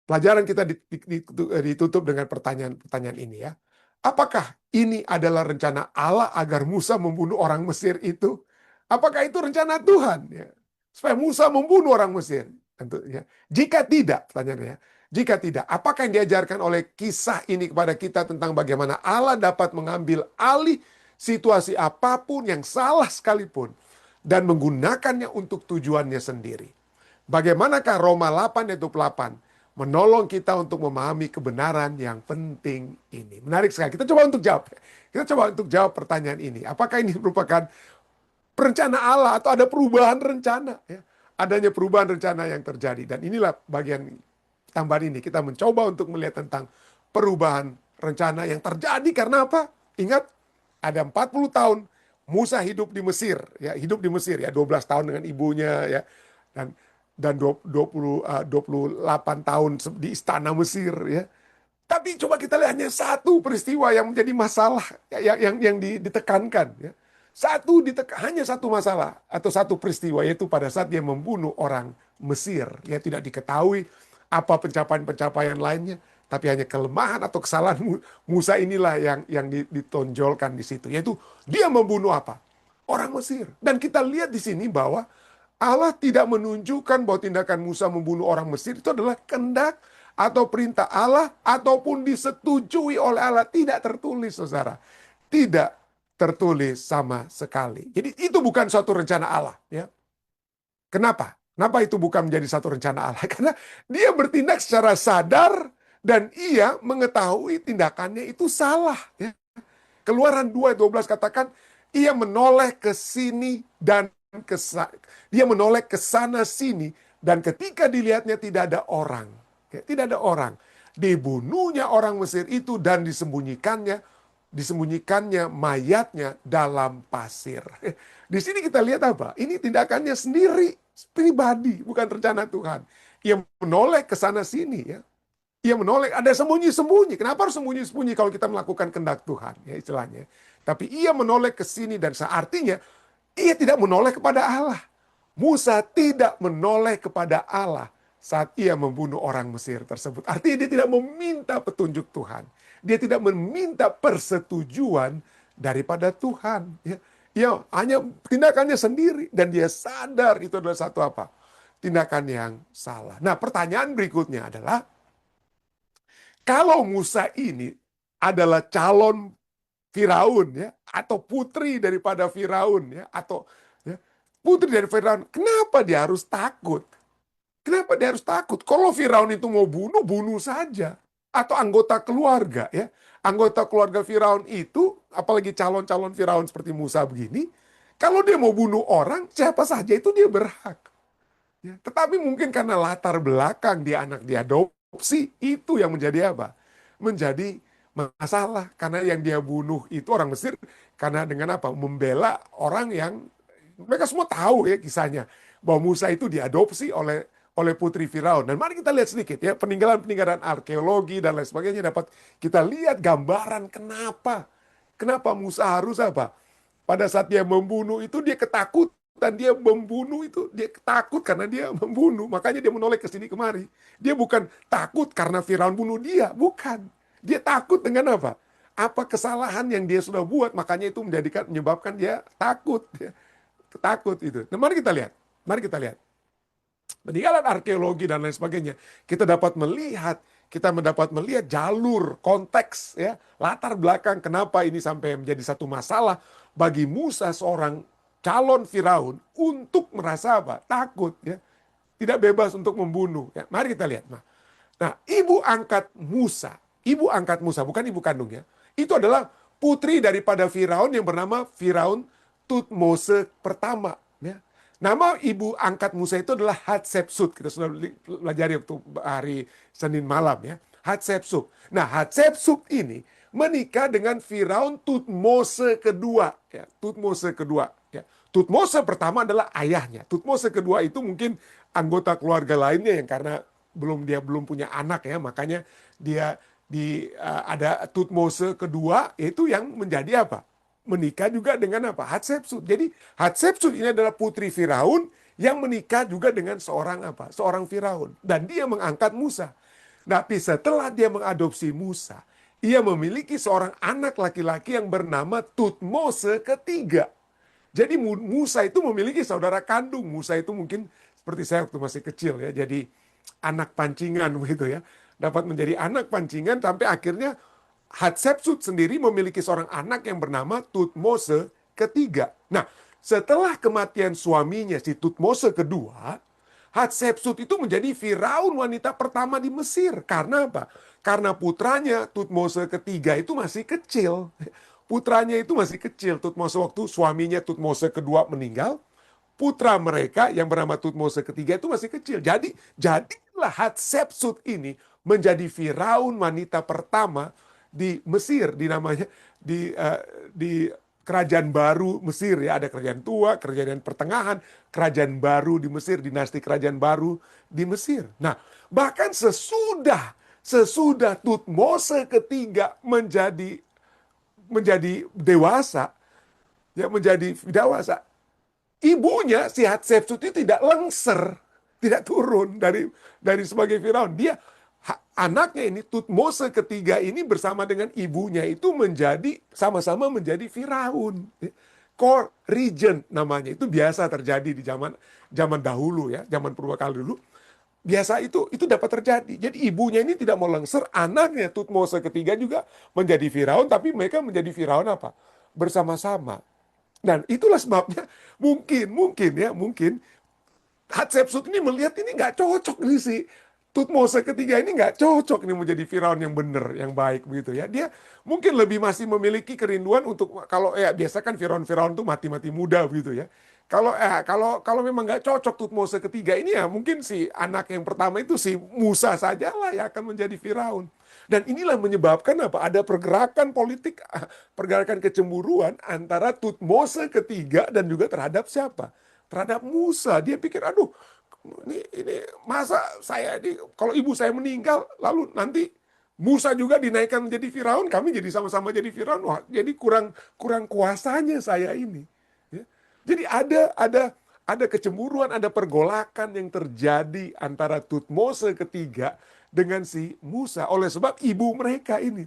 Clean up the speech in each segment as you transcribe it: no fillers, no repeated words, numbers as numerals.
Pelajaran kita ditutup dengan pertanyaan ini ya. Apakah ini adalah rencana Allah agar Musa membunuh orang Mesir itu? Apakah itu rencana Tuhan? Ya. Supaya Musa membunuh orang Mesir? Tentunya. Jika tidak, pertanyaannya, jika tidak, apakah yang diajarkan oleh kisah ini kepada kita tentang bagaimana Allah dapat mengambil alih situasi apapun yang salah sekalipun dan menggunakannya untuk tujuannya sendiri? Bagaimanakah Roma 8 ayat 28 menolong kita untuk memahami kebenaran yang penting ini? Menarik sekali. Kita coba untuk jawab. Kita coba untuk jawab pertanyaan ini. Apakah ini merupakan perencana Allah atau ada perubahan rencana? Ya. Adanya perubahan rencana yang terjadi. Dan inilah bagian tambahan ini. Kita mencoba untuk melihat tentang perubahan rencana yang terjadi karena apa? Ingat, ada 40 tahun Musa hidup di Mesir, ya, hidup di Mesir ya, 12 tahun dengan ibunya ya. Dan 28 tahun di istana Mesir ya. Tapi coba kita lihat hanya satu peristiwa yang menjadi masalah yang ditekankan ya. Hanya satu masalah atau satu peristiwa, yaitu pada saat dia membunuh orang Mesir. Ya, tidak diketahui apa pencapaian-pencapaian lainnya, tapi hanya kelemahan atau kesalahan Musa inilah yang ditonjolkan di situ, yaitu dia membunuh apa? Orang Mesir. Dan kita lihat di sini bahwa Allah tidak menunjukkan bahwa tindakan Musa membunuh orang Mesir itu adalah kehendak atau perintah Allah ataupun disetujui oleh Allah. Tidak tertulis, saudara. Tidak tertulis sama sekali. Jadi itu bukan suatu rencana Allah. Ya. Kenapa? Kenapa itu bukan menjadi satu rencana Allah? Karena dia bertindak secara sadar dan ia mengetahui tindakannya itu salah. Ya. Keluaran 2 ayat 12 katakan, ia menoleh ke sini dan dia menoleh ke sana sini, dan ketika dilihatnya tidak ada orang. Ya, tidak ada orang. Dibunuhnya orang Mesir itu dan disembunyikannya mayatnya dalam pasir. Di sini kita lihat apa? Ini tindakannya sendiri, pribadi, bukan rencana Tuhan. Ia menoleh ke sana sini ya. Ia menoleh, ada sembunyi-sembunyi. Kenapa harus sembunyi-sembunyi kalau kita melakukan kehendak Tuhan, ya istilahnya. Tapi ia menoleh ke sini dan seartinya ia tidak menoleh kepada Allah. Musa tidak menoleh kepada Allah saat ia membunuh orang Mesir tersebut. Artinya dia tidak meminta petunjuk Tuhan. Dia tidak meminta persetujuan daripada Tuhan. Ya, ia hanya tindakannya sendiri dan dia sadar itu adalah satu apa? Tindakan yang salah. Nah, pertanyaan berikutnya adalah, kalau Musa ini adalah calon Firaun ya, atau putri daripada Firaun ya, atau ya, putri dari Firaun, kenapa dia harus takut? Kenapa dia harus takut? Kalau Firaun itu mau bunuh, bunuh saja. Atau anggota keluarga ya. Anggota keluarga Firaun itu, apalagi calon-calon Firaun seperti Musa begini, kalau dia mau bunuh orang, siapa saja itu dia berhak. Ya, tetapi mungkin karena latar belakang dia anak diadopsi, itu yang menjadi apa? Menjadi masalah. Karena yang dia bunuh itu orang Mesir, karena dengan apa? Membela orang yang mereka semua tahu ya kisahnya, bahwa Musa itu diadopsi oleh putri Firaun. Dan mari kita lihat sedikit ya, peninggalan-peninggalan arkeologi dan lain sebagainya, dapat kita lihat gambaran kenapa Musa harus apa? Pada saat dia membunuh itu dia ketakutan, dia membunuh itu dia takut karena dia membunuh, makanya dia menoleh ke sini kemari. Dia bukan takut karena Firaun bunuh dia, bukan. Dia takut dengan apa? Apa kesalahan yang dia sudah buat, makanya itu menyebabkan dia takut. Takut itu. Nah, mari kita lihat. Mari kita lihat. Peninggalan arkeologi dan lain sebagainya. Kita mendapat melihat jalur, konteks, ya, latar belakang kenapa ini sampai menjadi satu masalah bagi Musa, seorang calon Firaun, untuk merasa apa? Takut, ya, tidak bebas untuk membunuh. Ya. Mari kita lihat. Nah, ibu angkat Musa, bukan ibu kandungnya, itu adalah putri daripada Firaun yang bernama Firaun Tutmose pertama. Ya. Nama ibu angkat Musa itu adalah Hatshepsut. Kita sudah belajar waktu hari Senin malam ya. Hatshepsut. Nah, Hatshepsut ini menikah dengan Firaun Tutmose kedua. Ya, Tutmose kedua. Ya. Tutmose pertama adalah ayahnya. Tutmose kedua itu mungkin anggota keluarga lainnya yang karena dia belum punya anak ya, makanya dia ada Tutmose kedua, itu yang menjadi apa? Menikah juga dengan apa? Hatshepsut. Jadi Hatshepsut ini adalah putri Firaun yang menikah juga dengan seorang apa? Seorang Firaun. Dan dia mengangkat Musa. Tapi setelah dia mengadopsi Musa, ia memiliki seorang anak laki-laki yang bernama Tutmose ketiga. Jadi Musa itu memiliki saudara kandung. Musa itu mungkin seperti saya waktu masih kecil ya. Jadi anak pancingan begitu ya. Dapat menjadi anak pancingan sampai akhirnya Hatshepsut sendiri memiliki seorang anak yang bernama Tutmose ketiga. Nah, setelah kematian suaminya si Tutmose kedua, Hatshepsut itu menjadi Firaun wanita pertama di Mesir. Karena apa? Karena putranya Tutmose ketiga itu masih kecil. Putranya itu masih kecil. Tutmose waktu suaminya Tutmose kedua meninggal, putra mereka yang bernama Tutmose ketiga itu masih kecil. Jadilah Hatshepsut ini menjadi Firaun wanita pertama di Mesir, di kerajaan baru Mesir ya, ada kerajaan tua, kerajaan pertengahan, kerajaan baru di Mesir, dinasti kerajaan baru di Mesir. Nah, bahkan sesudah Tutmose ketiga menjadi dewasa, ya menjadi dewasa, ibunya si Hatshepsut itu tidak lengser, tidak turun dari sebagai Firaun. Anaknya ini Tutmose ketiga ini bersama dengan ibunya itu sama-sama menjadi Firaun. Core region namanya, itu biasa terjadi di zaman dahulu ya, zaman purbakala dulu. Biasa itu dapat terjadi. Jadi ibunya ini tidak mau lengser, anaknya Tutmose ketiga juga menjadi Firaun, tapi mereka menjadi Firaun apa? Bersama-sama. Dan itulah sebabnya mungkin Hatshepsut ini melihat ini nggak cocok nih si Tutmose ketiga ini nggak cocok nih menjadi Firaun yang benar, yang baik begitu ya. Dia mungkin lebih masih memiliki kerinduan untuk, kalau ya biasa kan Firaun tuh mati-mati muda begitu ya. Kalau memang nggak cocok Tutmose ketiga ini ya mungkin si anak yang pertama itu si Musa sajalah yang akan menjadi Firaun. Dan inilah menyebabkan apa? Ada pergerakan politik, pergerakan kecemburuan antara Tutmose ketiga dan juga terhadap siapa? Terhadap Musa. Dia pikir, aduh, ini masa saya ini kalau ibu saya meninggal lalu nanti Musa juga dinaikkan menjadi Firaun, kami jadi sama-sama jadi Firaun. Wah, jadi kurang kuasanya saya ini. Ya. Jadi ada kecemburuan, ada pergolakan yang terjadi antara Tutmose ketiga dengan si Musa. Oleh sebab ibu mereka ini,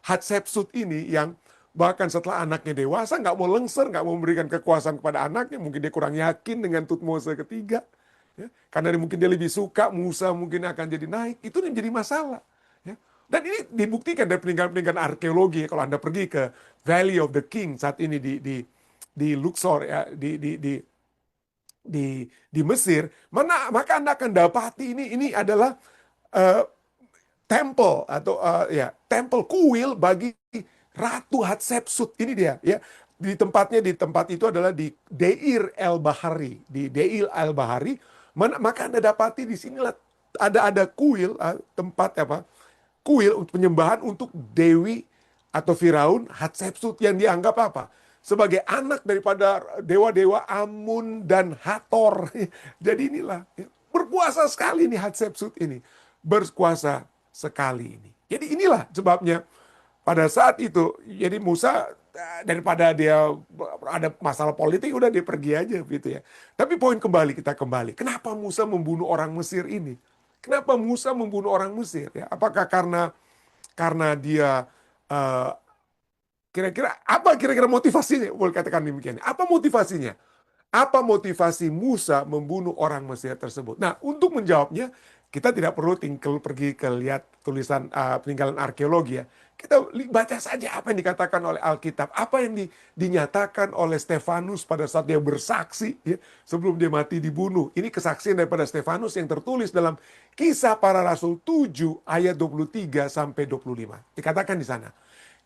Hatshepsut ini yang bahkan setelah anaknya dewasa nggak mau lengser, nggak mau memberikan kekuasaan kepada anaknya. Mungkin dia kurang yakin dengan Tutmose ketiga. Ya, karena mungkin dia lebih suka Musa mungkin akan jadi naik. Itu yang jadi masalah. Ya. Dan ini dibuktikan dari peninggalan-peninggalan arkeologi. Kalau Anda pergi ke Valley of the King saat ini di Luxor ya, di Mesir, maka Anda akan dapati ini adalah uh, temple atau temple kuil bagi Ratu Hatshepsut. Ini dia ya. Di tempat itu adalah di Deir el-Bahari, di Deir el-Bahari. Maka Anda dapati di sinilah ada kuil, tempat kuil penyembahan untuk Dewi atau Firaun Hatshepsut yang dianggap apa? Sebagai anak daripada dewa-dewa Amun dan Hathor. Jadi inilah berkuasa sekali nih Hatshepsut ini. Berkuasa sekali ini. Jadi inilah sebabnya pada saat itu, jadi Musa daripada dia ada masalah politik, udah dia pergi aja gitu ya. Tapi kita kembali. Kenapa Musa membunuh orang Mesir ini? Kenapa Musa membunuh orang Mesir? Ya, apakah karena dia kira-kira motivasinya? Boleh katakan demikian. Apa motivasinya? Apa motivasi Musa membunuh orang Mesir tersebut? Nah, untuk menjawabnya, kita tidak perlu pergi ke lihat tulisan peninggalan arkeologi ya. Kita baca saja apa yang dikatakan oleh Alkitab, apa yang dinyatakan oleh Stefanus pada saat dia bersaksi ya, sebelum dia mati dibunuh. Ini kesaksian daripada Stefanus yang tertulis dalam Kisah Para Rasul 7 ayat 23 sampai 25. Dikatakan di sana,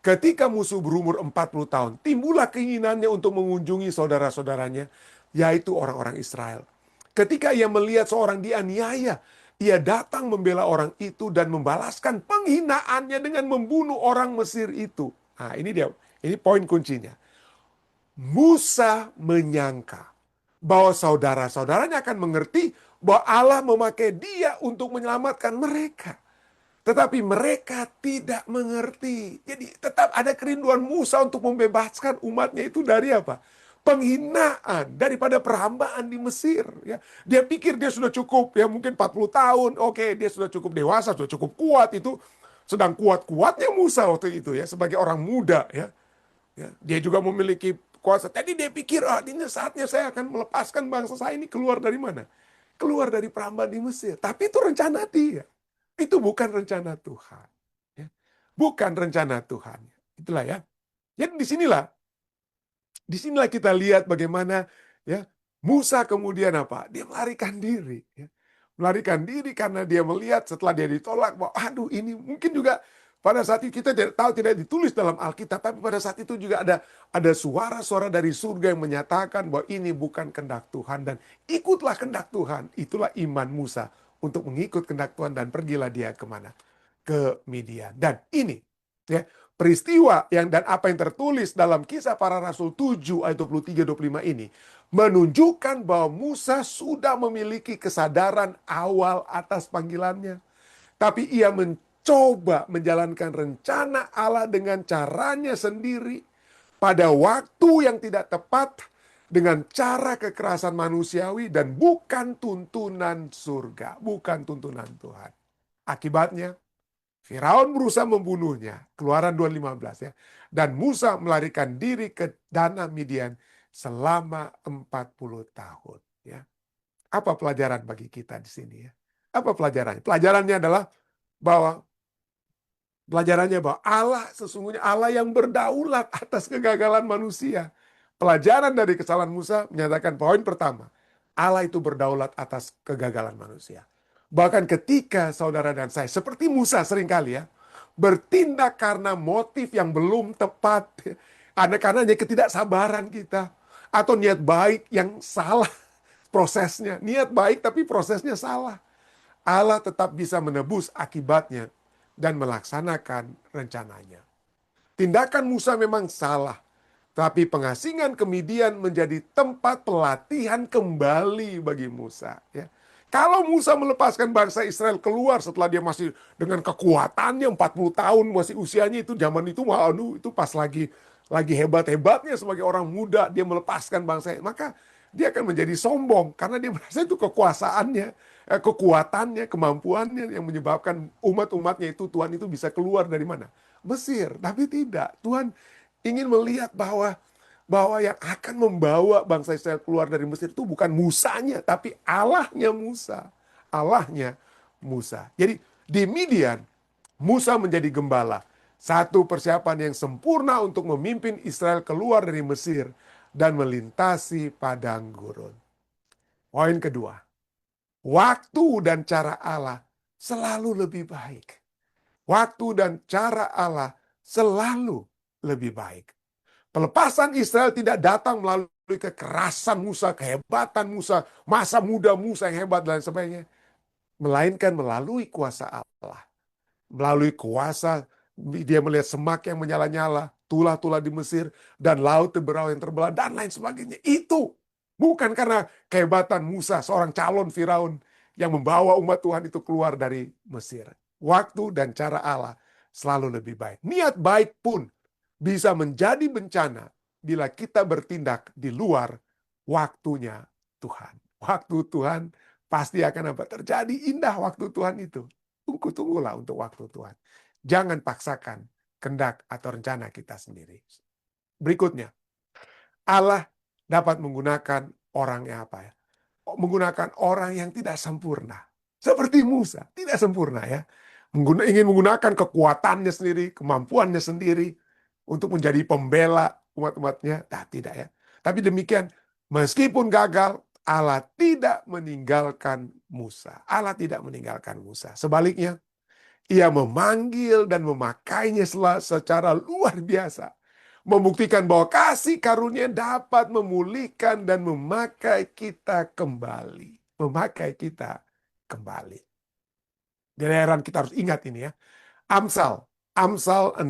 ketika musuh berumur 40 tahun, timbullah keinginannya untuk mengunjungi saudara-saudaranya, yaitu orang-orang Israel. Ketika ia melihat seorang dianiaya, ia datang membela orang itu dan membalaskan penghinaannya dengan membunuh orang Mesir itu. Nah, ini dia. Ini poin kuncinya. Musa menyangka bahwa saudara-saudaranya akan mengerti bahwa Allah memakai dia untuk menyelamatkan mereka. Tetapi mereka tidak mengerti. Jadi tetap ada kerinduan Musa untuk membebaskan umatnya itu dari apa? penghinaan daripada perhambaan di Mesir. Ya. Dia pikir dia sudah cukup, ya mungkin 40 tahun, oke dia sudah cukup dewasa, sudah cukup kuat itu. Sedang kuat-kuatnya Musa waktu itu ya, sebagai orang muda ya. Ya, dia juga memiliki kuasa. Tadi dia pikir, ini saatnya saya akan melepaskan bangsa saya ini keluar dari mana? Keluar dari perambaan di Mesir. Tapi itu rencana dia. Itu bukan rencana Tuhan. Ya. Bukan rencana Tuhan. Itulah ya. Jadi disinilah kita lihat bagaimana ya Musa kemudian apa? Dia melarikan diri. Ya. Melarikan diri karena dia melihat setelah dia ditolak bahwa aduh ini mungkin juga pada saat itu kita tidak tahu, tidak ditulis dalam Alkitab, tapi pada saat itu juga ada suara-suara dari surga yang menyatakan bahwa ini bukan kehendak Tuhan dan ikutlah kehendak Tuhan. Itulah iman Musa untuk mengikut kehendak Tuhan dan pergilah dia kemana? Ke Midian. Dan ini ya peristiwa dan apa yang tertulis dalam Kisah Para Rasul 7 ayat 23-25 ini menunjukkan bahwa Musa sudah memiliki kesadaran awal atas panggilannya. Tapi ia mencoba menjalankan rencana Allah dengan caranya sendiri pada waktu yang tidak tepat dengan cara kekerasan manusiawi dan bukan tuntunan surga, bukan tuntunan Tuhan. Akibatnya Firaun berusaha membunuhnya, Keluaran 2:15 ya. Dan Musa melarikan diri ke Danau Midian selama 40 tahun ya. Apa pelajaran bagi kita di sini ya? Apa pelajarannya? Pelajarannya bahwa Allah sesungguhnya Allah yang berdaulat atas kegagalan manusia. Pelajaran dari kesalahan Musa menyatakan poin pertama, Allah itu berdaulat atas kegagalan manusia. Bahkan ketika saudara dan saya, seperti Musa seringkali ya, bertindak karena motif yang belum tepat, karena ketidaksabaran kita, atau niat baik yang salah prosesnya. Niat baik tapi prosesnya salah. Allah tetap bisa menebus akibatnya dan melaksanakan rencananya. Tindakan Musa memang salah, tapi pengasingan ke Midian menjadi tempat pelatihan kembali bagi Musa. Ya. Kalau Musa melepaskan bangsa Israel keluar setelah dia masih dengan kekuatannya 40 tahun, masih usianya itu zaman itu, waduh, itu pas lagi hebat-hebatnya sebagai orang muda, dia melepaskan bangsa, maka dia akan menjadi sombong karena dia merasa itu kekuasaannya, kekuatannya, kemampuannya yang menyebabkan umat-umatnya itu Tuhan itu bisa keluar dari mana? Mesir. Tapi tidak. Tuhan ingin melihat bahwa yang akan membawa bangsa Israel keluar dari Mesir itu bukan Musanya, tapi Allahnya Musa. Allahnya Musa. Jadi di Midian, Musa menjadi gembala. Satu persiapan yang sempurna untuk memimpin Israel keluar dari Mesir dan melintasi padang gurun. Poin kedua, waktu dan cara Allah selalu lebih baik. Waktu dan cara Allah selalu lebih baik. Pelepasan Israel tidak datang melalui kekerasan Musa, kehebatan Musa, masa muda Musa yang hebat dan sebagainya. Melainkan melalui kuasa Allah. Melalui kuasa, dia melihat semak yang menyala-nyala, tulah-tulah di Mesir, dan laut berau yang terbelah, dan lain sebagainya. Itu bukan karena kehebatan Musa, seorang calon Firaun yang membawa umat Tuhan itu keluar dari Mesir. Waktu dan cara Allah selalu lebih baik. Niat baik pun bisa menjadi bencana bila kita bertindak di luar waktunya Tuhan. Waktu Tuhan pasti akan apa? Terjadi indah waktu Tuhan itu. Tunggulah untuk waktu Tuhan. Jangan paksakan kehendak atau rencana kita sendiri. Berikutnya, Allah dapat menggunakan orang yang apa ya? Menggunakan orang yang tidak sempurna. Seperti Musa, tidak sempurna ya. Ingin menggunakan kekuatannya sendiri, kemampuannya sendiri untuk menjadi pembela umat-umatnya. Nah, tidak ya. Tapi demikian, meskipun gagal, Allah tidak meninggalkan Musa. Allah tidak meninggalkan Musa. Sebaliknya, ia memanggil dan memakainya secara luar biasa. Membuktikan bahwa kasih karunia dapat memulihkan dan memakai kita kembali. Memakai kita kembali. Jadi heran kita harus ingat ini ya. Amsal 16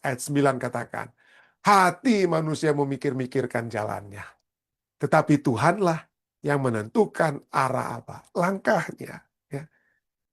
ayat 9 katakan, hati manusia memikir-mikirkan jalannya. Tetapi Tuhanlah yang menentukan arah apa? Langkahnya. Ya.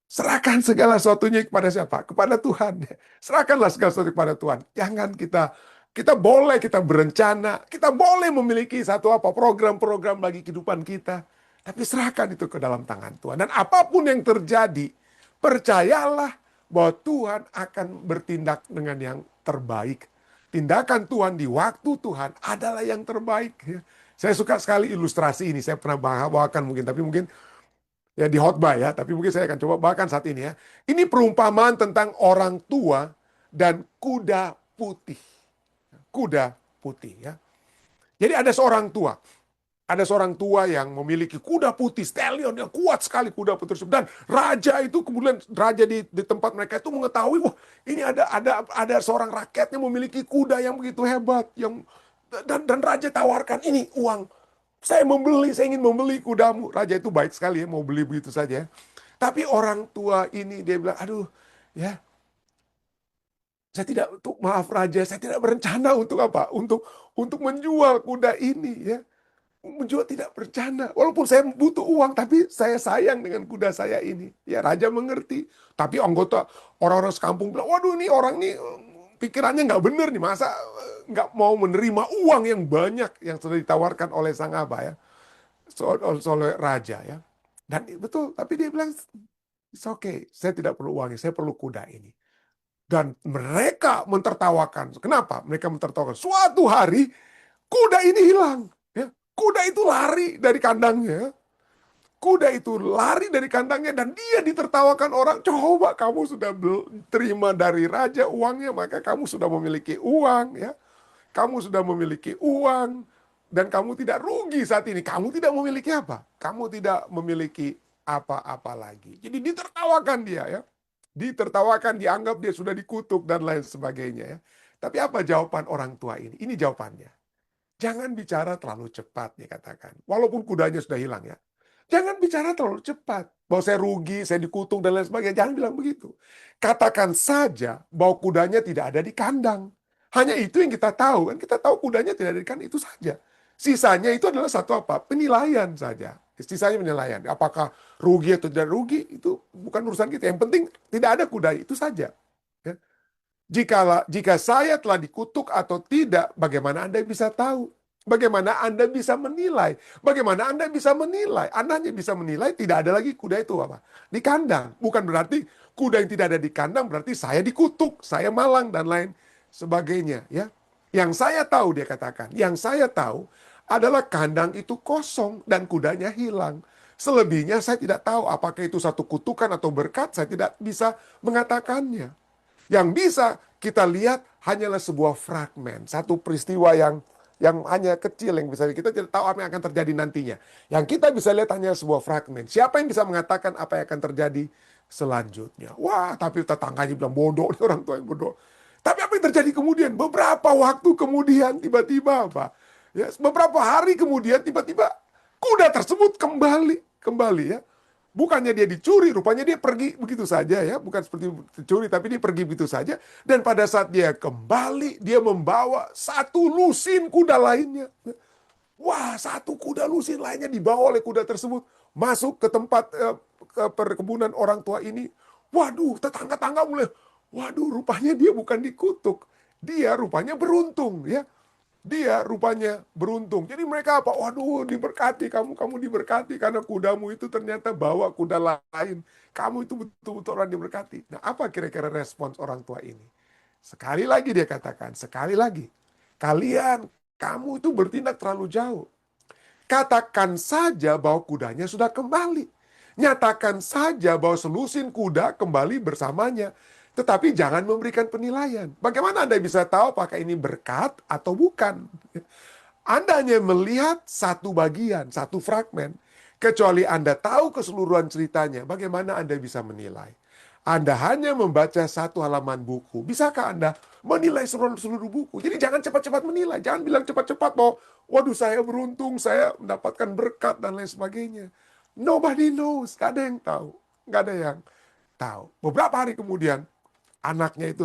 Serahkan segala sesuatunya kepada siapa? Kepada Tuhan. Serahkanlah segala sesuatu kepada Tuhan. Jangan kita Kita boleh kita berencana, kita boleh memiliki satu apa program-program bagi kehidupan kita. Tapi serahkan itu ke dalam tangan Tuhan. Dan apapun yang terjadi, percayalah bahwa Tuhan akan bertindak dengan yang terbaik. Tindakan Tuhan di waktu Tuhan adalah yang terbaik. Ya. Saya suka sekali ilustrasi ini. Saya pernah bawakan mungkin, tapi mungkin ya di khotbah ya. Tapi mungkin saya akan coba bawakan saat ini ya. Ini perumpamaan tentang orang tua dan kuda putih. Kuda putih ya. Jadi ada seorang tua yang memiliki kuda putih stallion yang kuat sekali kuda putih tersebut, dan raja itu kemudian raja di tempat mereka itu mengetahui, wah ini ada seorang rakyatnya memiliki kuda yang begitu hebat, yang dan raja tawarkan ini uang, saya ingin membeli kudamu. Raja itu baik sekali ya, mau beli begitu saja. Tapi orang tua ini dia bilang, aduh ya, saya tidak, maaf Raja, saya tidak berencana untuk apa? Untuk menjual kuda ini ya. Menjual tidak berencana. Walaupun saya butuh uang, tapi saya sayang dengan kuda saya ini. Ya Raja mengerti. Tapi anggota orang-orang sekampung bilang, waduh ini orang ini pikirannya nggak bener nih. Masa nggak mau menerima uang yang banyak yang sudah ditawarkan oleh sang abah ya. Oleh Raja ya. Dan betul, tapi dia bilang, it's okay, saya tidak perlu uangnya, saya perlu kuda ini. Dan mereka mentertawakan. Kenapa? Mereka mentertawakan. Suatu hari kuda ini hilang. Ya. Kuda itu lari dari kandangnya. Kuda itu lari dari kandangnya dan dia ditertawakan orang. Coba kamu sudah terima dari raja uangnya, maka kamu sudah memiliki uang. Ya. Kamu sudah memiliki uang. Dan kamu tidak rugi saat ini. Kamu tidak memiliki apa? Kamu tidak memiliki apa-apa lagi. Jadi ditertawakan dia ya. Ditertawakan, dianggap dia sudah dikutuk dan lain sebagainya ya. Tapi apa jawaban orang tua ini? Ini jawabannya. Jangan bicara terlalu cepat, dia katakan. Walaupun kudanya sudah hilang ya. Jangan bicara terlalu cepat. Bahwa saya rugi, saya dikutuk dan lain sebagainya. Jangan bilang begitu. Katakan saja bahwa kudanya tidak ada di kandang. Hanya itu yang kita tahu. Kan kita tahu kudanya tidak ada di kandang, itu saja. Sisanya itu adalah satu apa? Penilaian saja. Sisanya penilaian. Apakah rugi atau tidak rugi, itu bukan urusan kita. Yang penting tidak ada kuda, itu saja. Ya. Jika saya telah dikutuk atau tidak, bagaimana Anda bisa tahu? Bagaimana Anda bisa menilai? Bagaimana Anda bisa menilai? Anda hanya bisa menilai tidak ada lagi kuda itu apa? Di kandang. Bukan berarti kuda yang tidak ada di kandang berarti saya dikutuk, saya malang dan lain sebagainya. Ya, yang saya tahu dia katakan, yang saya tahu adalah kandang itu kosong dan kudanya hilang. Selebihnya saya tidak tahu apakah itu satu kutukan atau berkat, saya tidak bisa mengatakannya. Yang bisa kita lihat hanyalah sebuah fragmen, satu peristiwa yang hanya kecil, yang bisa kita tidak tahu apa yang akan terjadi nantinya. Yang kita bisa lihat hanya sebuah fragmen. Siapa yang bisa mengatakan apa yang akan terjadi selanjutnya? Wah, tapi tetangganya bilang bodoh, orang tua yang bodoh. Tapi apa yang terjadi kemudian? Beberapa waktu kemudian tiba-tiba apa? Ya, beberapa hari kemudian tiba-tiba kuda tersebut kembali ya. Bukannya dia dicuri, rupanya dia pergi begitu saja ya. Bukan seperti dicuri, tapi dia pergi begitu saja. Dan pada saat dia kembali, dia membawa satu lusin kuda lainnya. Wah, satu kuda lusin lainnya dibawa oleh kuda tersebut. Masuk ke tempat ke perkebunan orang tua ini. Waduh, tetangga-tangga mulai, waduh, rupanya dia bukan dikutuk. Dia rupanya beruntung ya. Dia rupanya beruntung. Jadi mereka apa? Waduh, diberkati, kamu diberkati karena kudamu itu ternyata bawa kuda lain. Kamu itu betul-betul orang diberkati. Nah, apa kira-kira respons orang tua ini? Sekali lagi dia katakan, sekali lagi. Kamu itu bertindak terlalu jauh. Katakan saja bahwa kudanya sudah kembali. Nyatakan saja bahwa selusin kuda kembali bersamanya. Tetapi jangan memberikan penilaian. Bagaimana Anda bisa tahu apakah ini berkat atau bukan? Anda hanya melihat satu bagian, satu fragmen. Kecuali Anda tahu keseluruhan ceritanya, bagaimana Anda bisa menilai? Anda hanya membaca satu halaman buku. Bisakah Anda menilai seluruh buku? Jadi jangan cepat-cepat menilai. Jangan bilang cepat-cepat bahwa, waduh saya beruntung, saya mendapatkan berkat dan lain sebagainya. Nobody knows. Gak ada yang tahu. Gak ada yang tahu. Beberapa hari kemudian, anaknya itu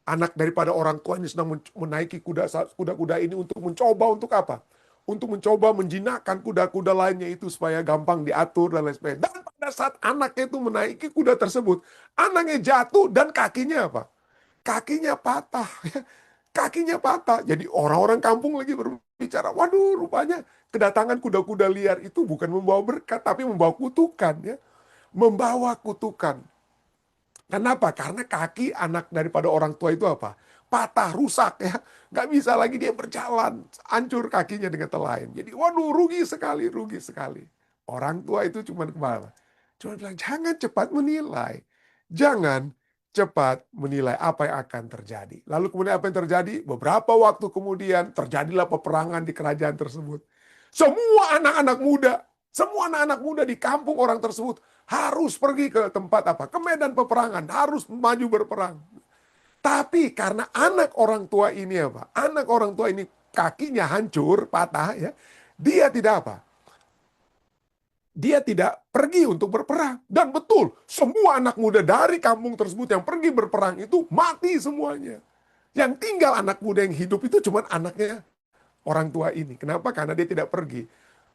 anak daripada orang tua ini sedang menaiki kuda-kuda ini untuk mencoba untuk apa? Untuk mencoba menjinakkan kuda-kuda lainnya itu supaya gampang diatur dan lain sebagainya. Dan pada saat anaknya itu menaiki kuda tersebut, anaknya jatuh dan kakinya apa? Kakinya patah. kakinya patah. Jadi orang-orang kampung lagi berbicara, waduh rupanya kedatangan kuda-kuda liar itu bukan membawa berkat, tapi membawa kutukan ya. Membawa kutukan. Kenapa? Karena kaki anak daripada orang tua itu apa? Patah, rusak ya. Nggak bisa lagi dia berjalan. Hancur kakinya dengan lain. Jadi waduh rugi sekali, rugi sekali. Orang tua itu cuma kemana? Cuma bilang, jangan cepat menilai. Jangan cepat menilai apa yang akan terjadi. Lalu kemudian apa yang terjadi? Beberapa waktu kemudian terjadilah peperangan di kerajaan tersebut. Semua anak-anak muda di kampung orang tersebut harus pergi ke tempat apa? Ke medan peperangan, harus maju berperang. Tapi karena anak orang tua ini apa? Anak orang tua ini kakinya hancur, patah ya. Dia tidak apa? Dia tidak pergi untuk berperang. Dan betul, semua anak muda dari kampung tersebut yang pergi berperang itu mati semuanya. Yang tinggal anak muda yang hidup itu cuma anaknya orang tua ini. Kenapa? Karena dia tidak pergi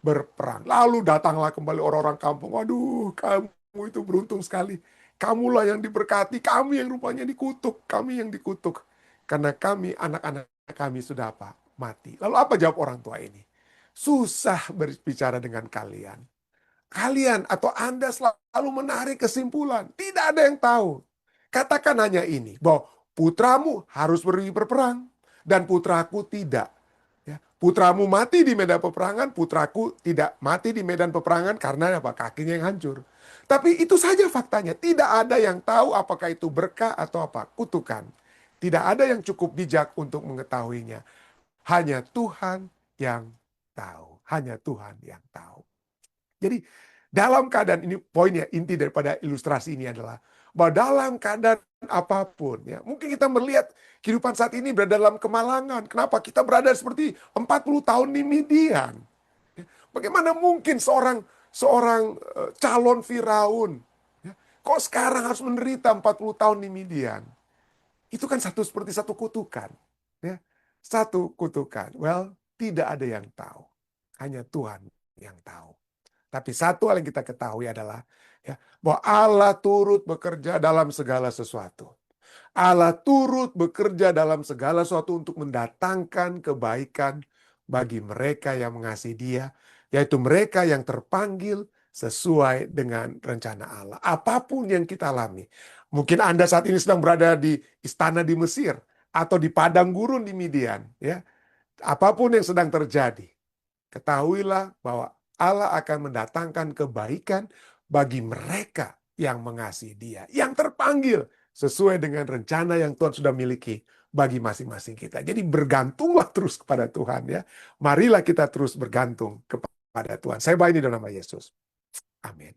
berperang. Lalu datanglah kembali orang-orang kampung. Waduh, kamu itu beruntung sekali. Kamulah yang diberkati, kami yang rupanya dikutuk. Kami yang dikutuk. Karena kami, anak-anak kami sudah apa? Mati. Lalu apa jawab orang tua ini? Susah berbicara dengan kalian. Kalian atau Anda selalu menarik kesimpulan. Tidak ada yang tahu. Katakan hanya ini, bahwa putramu harus pergi berperang. Dan putraku tidak. Ya, putramu mati di medan peperangan, putraku tidak mati di medan peperangan karena apa? Kakinya yang hancur. Tapi itu saja faktanya. Tidak ada yang tahu apakah itu berkah atau apa? Kutukan. Tidak ada yang cukup bijak untuk mengetahuinya. Hanya Tuhan yang tahu. Hanya Tuhan yang tahu. Jadi dalam keadaan ini, poinnya inti daripada ilustrasi ini adalah bahwa dalam keadaan apapun ya, mungkin kita melihat kehidupan saat ini berada dalam kemalangan. Kenapa? Kita berada seperti 40 tahun di Midian. Bagaimana mungkin seorang calon Firaun ya, kok sekarang harus menderita 40 tahun di Midian? Itu kan seperti satu kutukan. Ya. Satu kutukan. Well, tidak ada yang tahu. Hanya Tuhan yang tahu. Tapi satu hal yang kita ketahui adalah ya, bahwa Allah turut bekerja dalam segala sesuatu. Allah turut bekerja dalam segala sesuatu untuk mendatangkan kebaikan bagi mereka yang mengasihi Dia, yaitu mereka yang terpanggil sesuai dengan rencana Allah. Apapun yang kita alami. Mungkin Anda saat ini sedang berada di istana di Mesir atau di padang gurun di Midian, ya. Apapun yang sedang terjadi, ketahuilah bahwa Allah akan mendatangkan kebaikan bagi mereka yang mengasihi Dia, yang terpanggil sesuai dengan rencana yang Tuhan sudah miliki bagi masing-masing kita. Jadi bergantunglah terus kepada Tuhan ya. Marilah kita terus bergantung kepada Tuhan. Saya baik di dalam nama Yesus. Amin.